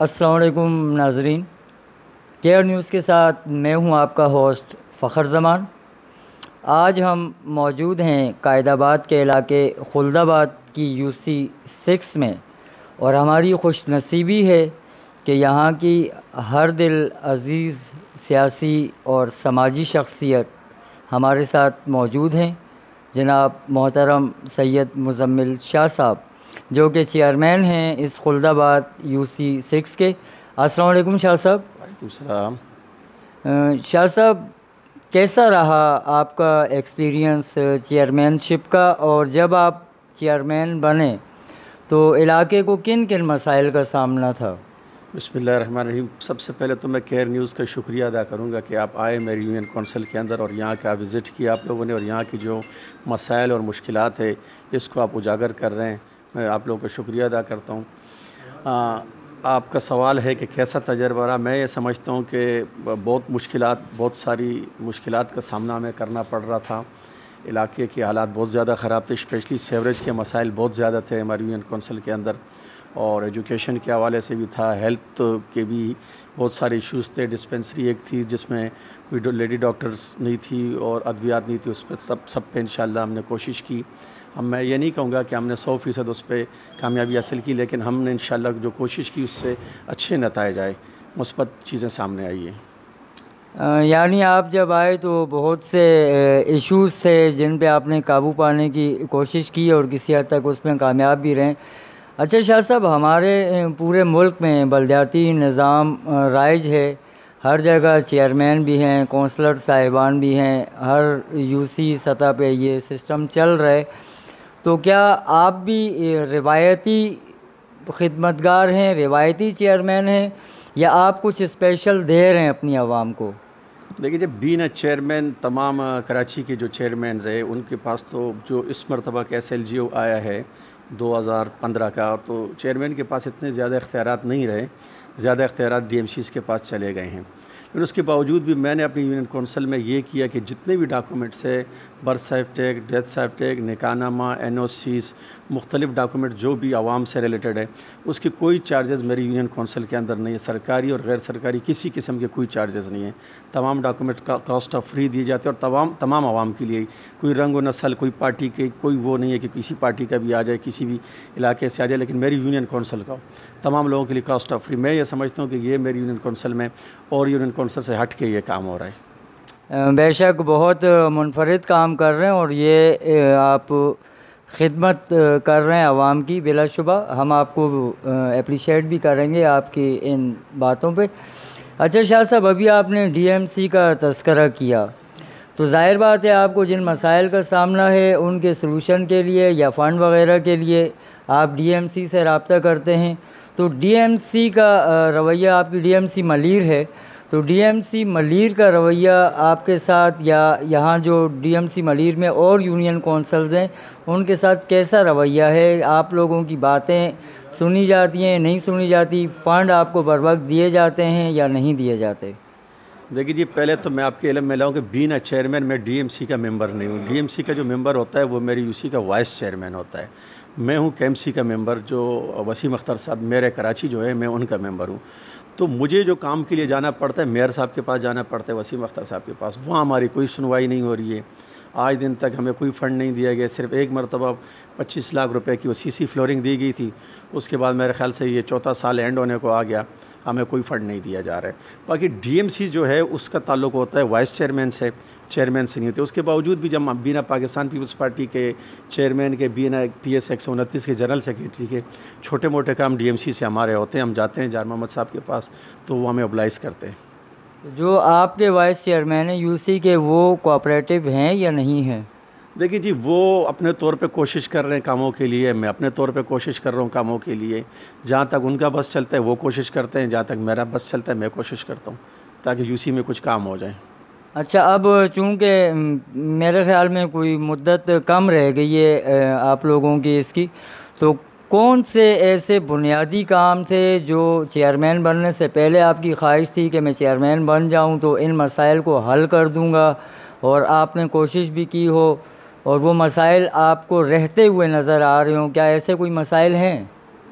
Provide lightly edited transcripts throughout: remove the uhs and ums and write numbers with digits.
السلام علیکم ناظرین، کیئر نیوز کے ساتھ میں ہوں آپ کا ہوسٹ فخر زمان۔ آج ہم موجود ہیں قائد آباد کے علاقے خلد آباد کی UC6 میں، اور ہماری خوش نصیبی ہے کہ یہاں کی ہر دل عزیز سیاسی اور سماجی شخصیت ہمارے ساتھ موجود ہیں، جناب محترم سید مزمل شاہ صاحب، جو کہ چیئرمین ہیں اس خلد آباد UC6 کے۔ السلام علیکم شاہ صاحب۔ وعلیکم السلام۔ شاہ صاحب، کیسا رہا آپ کا ایکسپیرینس چیئرمین شپ کا، اور جب آپ چیئرمین بنے تو علاقے کو کن کن مسائل کا سامنا تھا؟ بسم اللہ الرحمن الرحیم۔ سب سے پہلے تو میں کیئر نیوز کا شکریہ ادا کروں گا کہ آپ آئے میری یونین کونسل کے اندر، اور یہاں کا وزٹ کیا آپ لوگوں نے، اور یہاں کی جو مسائل اور مشکلات ہے اس کو آپ اجاگر کر رہے ہیں۔ میں آپ لوگوں کا شکریہ ادا کرتا ہوں۔ آپ کا سوال ہے کہ کیسا تجربہ رہا۔ میں یہ سمجھتا ہوں کہ بہت ساری مشکلات کا سامنا ہمیں کرنا پڑ رہا تھا۔ علاقے کے حالات بہت زیادہ خراب تھے، اسپیشلی سیوریج کے مسائل بہت زیادہ تھے ہماری یونین کونسل کے اندر، اور ایجوکیشن کے حوالے سے بھی تھا، ہیلتھ کے بھی بہت سارے ایشوز تھے۔ ڈسپنسری ایک تھی جس میں کوئی لیڈی ڈاکٹرز نہیں تھی اور ادویات نہیں تھی، اس پہ سب پہ انشاءاللہ ہم نے کوشش کی۔ میں یہ نہیں کہوں گا کہ ہم نے 100% اس پہ کامیابی حاصل کی، لیکن ہم نے انشاءاللہ جو کوشش کی اس سے اچھے نتائج آئے، مثبت چیزیں سامنے آئی ہیں۔ یعنی آپ جب آئے تو بہت سے ایشوز تھے جن پہ آپ نے قابو پانے کی کوشش کی، اور کسی حد تک اس میں کامیاب بھی رہیں۔ اچھا شاہ صاحب، ہمارے پورے ملک میں بلدیاتی نظام رائج ہے، ہر جگہ چیئرمین بھی ہیں، کونسلر صاحبان بھی ہیں، ہر UC سطح پہ یہ سسٹم چل رہا ہے، تو کیا آپ بھی روایتی خدمتگار ہیں، روایتی چیئرمین ہیں، یا آپ کچھ اسپیشل دے رہے ہیں اپنی عوام کو؟ دیکھیے، جب بین چیئرمین تمام کراچی کے جو چیئرمینز ہیں ان کے پاس تو جو اس مرتبہ کا SLGO آیا ہے 2015 کا، تو چیئرمین کے پاس اتنے زیادہ اختیارات نہیں رہے، زیادہ اختیارات DMCs کے پاس چلے گئے ہیں۔ لیکن اس کے باوجود بھی میں نے اپنی یونین کونسل میں یہ کیا کہ جتنے بھی ڈاکومنٹس ہے، برتھ سرٹیفکیٹ، ڈیتھ سرٹیفکیٹ، نکاح نامہ، NOCs، مختلف ڈاکومنٹ جو بھی عوام سے ریلیٹڈ ہے، اس کی کوئی چارجز میری یونین کونسل کے اندر نہیں ہے۔ سرکاری اور غیر سرکاری کسی قسم کے کوئی چارجز نہیں ہیں۔ تمام ڈاکومنٹس کا کاسٹ آف فری دیے جاتے ہیں، اور تمام عوام کے لیے، کوئی رنگ و نسل، کوئی پارٹی کے، کوئی وہ نہیں ہے کہ کسی پارٹی کا بھی آ جائے، کسی بھی علاقے سے آ جائے، لیکن میری یونین کونسل کا تمام لوگوں کے لیے کاسٹ آف فری۔ میں یہ سمجھتا ہوں کہ یہ میری یونین کونسل میں اور یونین کونسل سے ہٹ کے یہ کام ہو رہا ہے۔ بے شک بہت منفرد کام کر رہے ہیں، اور یہ آپ خدمت کر رہے ہیں عوام کی، بلا شبہ ہم آپ کو اپریشیٹ بھی کریں گے آپ کی ان باتوں پہ۔ اچھا شاہ صاحب، ابھی آپ نے DMC کا تذکرہ کیا، تو ظاہر بات ہے آپ کو جن مسائل کا سامنا ہے ان کے سلوشن کے لیے یا فنڈ وغیرہ کے لیے آپ DMC سے رابطہ کرتے ہیں، تو DMC کا رویہ، آپ کی DMC ملیر ہے، تو DMC ملیر کا رویہ آپ کے ساتھ، یا یہاں جو DMC ملیر میں اور یونین کونسلز ہیں ان کے ساتھ کیسا رویہ ہے؟ آپ لوگوں کی باتیں سنی جاتی ہیں، نہیں سنی جاتی؟ فنڈ آپ کو بر وقت دیے جاتے ہیں یا نہیں دیے جاتے؟ دیکھیے جی، پہلے تو میں آپ کے علم میں لاؤں کہ بین چیئرمین میں DMC کا ممبر نہیں ہوں۔ DMC کا جو ممبر ہوتا ہے وہ میری UC کا وائس چیئرمین ہوتا ہے۔ میں ہوں KMC کا ممبر، جو وسیم اختر صاحب میرے کراچی جو ہے، میں ان کا ممبر ہوں۔ تو مجھے جو کام کے لیے جانا پڑتا ہے، میئر صاحب کے پاس جانا پڑتا ہے، وسیم اختر صاحب کے پاس، وہاں ہماری کوئی سنوائی نہیں ہو رہی ہے۔ آج دن تک ہمیں کوئی فنڈ نہیں دیا گیا۔ صرف ایک مرتبہ 25 لاکھ روپے کی وہ CC فلورنگ دی گئی تھی، اس کے بعد میرے خیال سے یہ چوتھا سال اینڈ ہونے کو آ گیا، ہمیں کوئی فنڈ نہیں دیا جا رہا ہے۔ باقی DMC جو ہے اس کا تعلق ہوتا ہے وائس چیئرمین سے، چیئرمین سے نہیں ہوتے۔ اس کے باوجود بھی جب بینا پاکستان پیپلز پارٹی کے چیئرمین کے، بینا PS 129 کے جنرل سیکریٹری کے چھوٹے موٹے کام DMC سے ہمارے ہوتے ہیں، ہم جاتے ہیں جار محمد صاحب کے پاس، تو وہ ہمیں ابلائز کرتے ہیں۔ جو آپ کے وائس چیئرمین ہیں UC کے، وہ کوآپریٹو ہیں یا نہیں ہیں؟ دیکھیے جی، وہ اپنے طور پہ کوشش کر رہے ہیں کاموں کے لیے، میں اپنے طور پہ کوشش کر رہا ہوں کاموں کے لیے۔ جہاں تک ان کا بس چلتا ہے وہ کوشش کرتے ہیں، جہاں تک میرا بس چلتا ہے میں کوشش کرتا ہوں تاکہ UC میں کچھ کام ہو جائے۔ اچھا، اب چونکہ میرے خیال میں کوئی مدت کم رہ گئی ہے آپ لوگوں کی اس کی، تو کون سے ایسے بنیادی کام تھے جو چیئرمین بننے سے پہلے آپ کی خواہش تھی کہ میں چیئرمین بن جاؤں تو ان مسائل کو حل کر دوں گا، اور آپ نے کوشش بھی کی ہو، اور وہ مسائل آپ کو رہتے ہوئے نظر آ رہے ہوں؟ کیا ایسے کوئی مسائل ہیں؟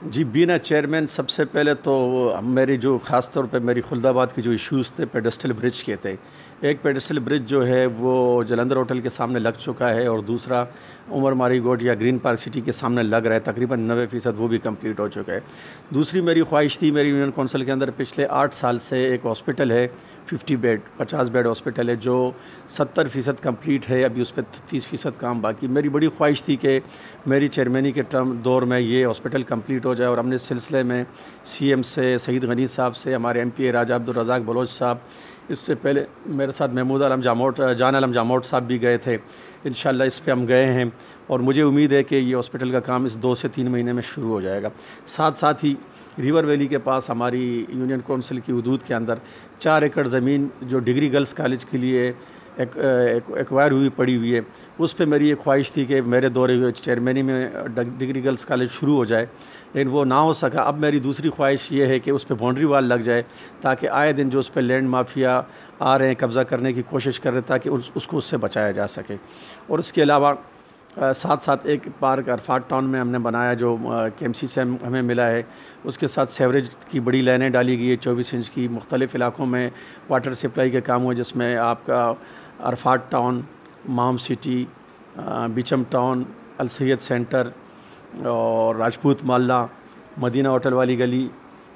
جی بینا چیئرمین سب سے پہلے تو میری جو خاص طور پہ میری خلد آباد کی جو ایشوز تھے پیڈسٹل برج کے تھے. ایک پیڈسٹل برج جو ہے وہ جلندھر ہوٹل کے سامنے لگ چکا ہے اور دوسرا عمر ماری گوڈ یا گرین پارک سٹی کے سامنے لگ رہا ہے, تقریباً 90% وہ بھی کمپلیٹ ہو چکا ہے. دوسری میری خواہش تھی میری یونین کونسل کے اندر پچھلے 8 سال سے ایک ہاسپٹل ہے 50 بیڈ ہاسپٹل ہے جو 70% کمپلیٹ ہے, ابھی اس پہ 30% کام باقی. میری بڑی خواہش تھی کہ میری چیئرمینی کے دور میں یہ ہاسپٹل کمپلیٹ ہو جائے اور ہم نے اس سلسلے میں سی ایم سے, سعید غنی صاحب سے, ہمارے ایم پی اے راجہ عبدالرزاق بلوچ صاحب, اس سے پہلے میرے ساتھ محمود عالم جان عالم جاموٹ صاحب بھی گئے تھے. انشاءاللہ اس پہ ہم گئے ہیں اور مجھے امید ہے کہ یہ ہاسپٹل کا کام اس 2 سے 3 مہینے میں شروع ہو جائے گا. ساتھ ہی ریور ویلی کے پاس ہماری یونین کونسل کی حدود کے اندر 4 ایکڑ زمین جو ڈگری گرلز کالج کے لیے ایکوائر ہوئی پڑی ہوئی ہے, اس پہ میری ایک خواہش تھی کہ میرے دورے ہوئے چیئرمینی میں ڈگری گرلز کالج شروع ہو جائے, لیکن وہ نہ ہو سکا. اب میری دوسری خواہش یہ ہے کہ اس پہ باؤنڈری وال لگ جائے تاکہ آئے دن جو اس پہ لینڈ مافیا آ رہے ہیں قبضہ کرنے کی کوشش کر رہے ہیں تاکہ اس کو اس سے بچایا جا سکے. اور اس کے علاوہ ساتھ ایک پارک عرفات ٹاؤن میں ہم نے بنایا جو کے ایم سی سے ہمیں ملا ہے. اس کے ساتھ سیوریج کی بڑی لائنیں ڈالی گئی ہے 24 انچ کی, مختلف علاقوں میں واٹر سپلائی کے کام ہوئے جس میں آپ کا عرفات ٹاؤن, مام سٹی, بیچم ٹاؤن, السید سینٹر اور راجپوت محلہ, مدینہ ہوٹل والی گلی,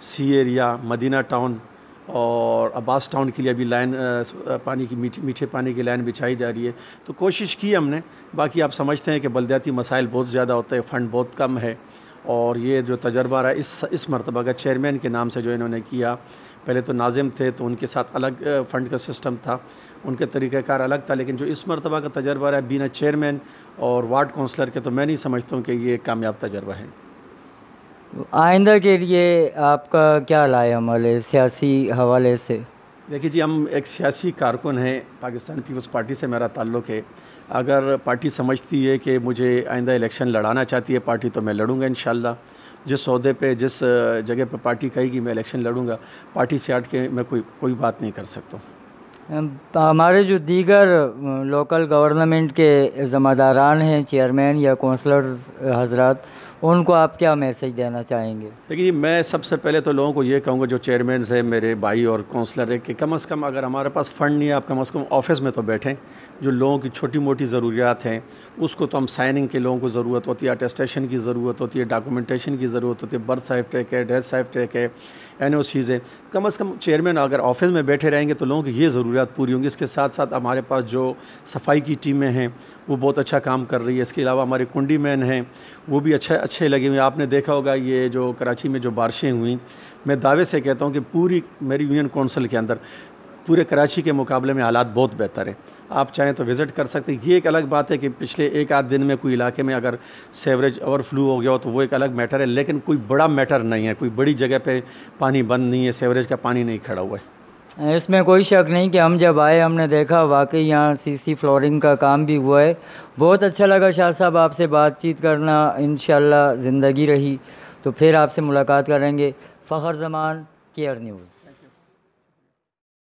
سی ایریا, مدینہ ٹاؤن اور عباس ٹاؤن کے لیے ابھی لائن پانی کی میٹھے پانی کی لائن بچھائی جا رہی ہے. تو کوشش کی ہم نے, باقی آپ سمجھتے ہیں کہ بلدیاتی مسائل بہت زیادہ ہوتے ہیں, فنڈ بہت کم ہے. اور یہ جو تجربہ رہا اس مرتبہ کا چیئرمین کے نام سے جو انہوں نے کیا, پہلے تو ناظم تھے تو ان کے ساتھ الگ فنڈ کا سسٹم تھا, ان کے طریقہ کار الگ تھا, لیکن جو اس مرتبہ کا تجربہ رہا بینا چیئرمین اور وارڈ کونسلر کے, تو میں نہیں سمجھتا ہوں کہ یہ ایک کامیاب تجربہ ہے. آئندہ کے لیے آپ کا کیا رائے عمل ہے سیاسی حوالے سے؟ دیکھیے جی, ہم ایک سیاسی کارکن ہیں, پاکستان پیپلز پارٹی سے میرا تعلق ہے. اگر پارٹی سمجھتی ہے کہ مجھے آئندہ الیکشن لڑانا چاہتی ہے پارٹی تو میں لڑوں گا انشاءاللہ. جس عہدے پہ جس جگہ پہ پارٹی کہے گی میں الیکشن لڑوں گا. پارٹی سے ہٹ کے میں کوئی بات نہیں کر سکتا ہوں. ہمارے جو دیگر لوکل گورنمنٹ کے ذمہ داران ہیں, چیئرمین یا کونسلرز حضرات, ان کو آپ کیا میسیج دینا چاہیں گے؟ لیکن میں سب سے پہلے تو لوگوں کو یہ کہوں گا جو چیئرمینز ہیں میرے بھائی اور کونسلر ہیں کہ کم از کم اگر ہمارے پاس فنڈ نہیں ہے آپ کم از کم آفس میں تو بیٹھیں. جو لوگوں کی چھوٹی موٹی ضروریات ہیں اس کو تو ہم سائننگ کے لوگوں کو ضرورت ہوتی ہے, اٹیسٹیشن کی ضرورت ہوتی ہے, ڈاکومنٹیشن کی ضرورت ہوتی ہے, برتھ سرٹیفکیٹ ہے, ڈیتھ سرٹیفکیٹ ہے, این او سیز ہے. کم از کم چیئرمین اگر آفس میں بیٹھے رہیں گے تو لوگوں کی یہ ضروریات پوری ہوں گی. اس کے ساتھ ہمارے پاس جو صفائی کی ٹیمیں ہیں وہ بہت اچھا کام کر رہی ہے. اس کے علاوہ ہمارے کنڈی مین ہیں وہ بھی اچھے لگے ہوئے. آپ نے دیکھا ہوگا یہ جو کراچی میں جو بارشیں ہوئیں, میں دعوے سے کہتا ہوں کہ پوری میری یونین کونسل کے اندر پورے کراچی کے مقابلے میں حالات بہت بہتر ہیں. آپ چاہیں تو وزٹ کر سکتے ہیں. یہ ایک الگ بات ہے کہ پچھلے 1-8 دن میں کوئی علاقے میں اگر سیوریج اوور فلو ہو گیا ہو تو وہ ایک الگ میٹر ہے, لیکن کوئی بڑا میٹر نہیں ہے. کوئی بڑی جگہ پہ پانی بند نہیں ہے, سیوریج کا پانی نہیں کھڑا ہوا ہے. اس میں کوئی شک نہیں کہ ہم جب آئے ہم نے دیکھا واقعی یہاں سی فلورنگ کا کام بھی ہوا ہے. بہت اچھا لگا شاہ صاحب آپ سے بات چیت کرنا. انشاءاللہ زندگی رہی تو پھر آپ سے ملاقات کریں گے. فخر زمان, کیئر نیوز.